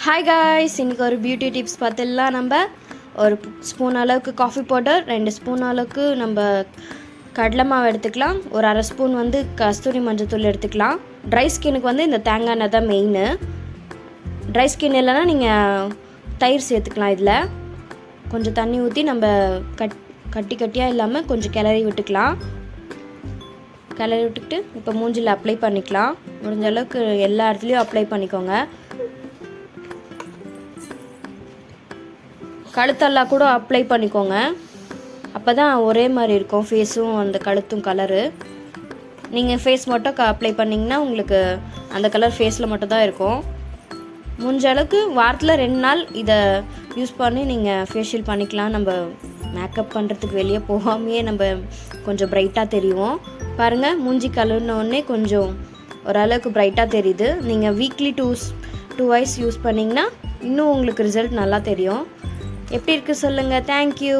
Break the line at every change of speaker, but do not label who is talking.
Hi guys, இன்றைக்கி ஒரு beauty tips பார்த்துடலாம். நம்ம ஒரு ஸ்பூன் அளவுக்கு காஃபி பவுடர், 2 ஸ்பூன் அளவுக்கு நம்ம கடலை மாவு எடுத்துக்கலாம். ஒரு அரை ஸ்பூன் வந்து கஸ்தூரி மஞ்சத்தூள் எடுத்துக்கலாம். ட்ரை ஸ்கின்னுக்கு வந்து இந்த தேங்காய் எண்ணெய் தான் மெயின். ட்ரை ஸ்கின் இல்லைன்னா நீங்கள் தயிர் சேர்த்துக்கலாம். இதில் கொஞ்சம் தண்ணி ஊற்றி நம்ம கட்டியாக இல்லாமல் கொஞ்சம் கிளறி விட்டுக்கலாம். கிளறி விட்டுக்கிட்டு இப்போ மூஞ்சில் அப்ளை பண்ணிக்கலாம். முடிஞ்ச அளவுக்கு எல்லா இடத்துலையும் அப்ளை பண்ணிக்கோங்க. கழுத்தெல்லாம் கூட அப்ளை பண்ணிக்கோங்க. அப்போ தான் ஒரே மாதிரி இருக்கும் ஃபேஸும் அந்த கழுத்தும் கலரு. நீங்கள் ஃபேஸ் மட்டும் அப்ளை பண்ணிங்கன்னா உங்களுக்கு அந்த கலர் ஃபேஸில் மட்டும் தான் இருக்கும். முடிஞ்ச அளவுக்கு வாரத்தில் 2 நாள் இதை யூஸ் பண்ணி நீங்கள் ஃபேஷியல் பண்ணிக்கலாம். நம்ம மேக்கப் பண்ணுறதுக்கு வெளியே போகாமையே நம்ம கொஞ்சம் ப்ரைட்டாக தெரியும். பாருங்கள், மூஞ்சி கழுவினோடனே கொஞ்சம் ஓரளவுக்கு ப்ரைட்டாக தெரியுது. நீங்கள் வீக்லி 2 வைஸ் யூஸ் பண்ணிங்கன்னா இன்னும் உங்களுக்கு ரிசல்ட் நல்லா தெரியும். எப்படி இருக்குது சொல்லுங்கள். தேங்க்யூ.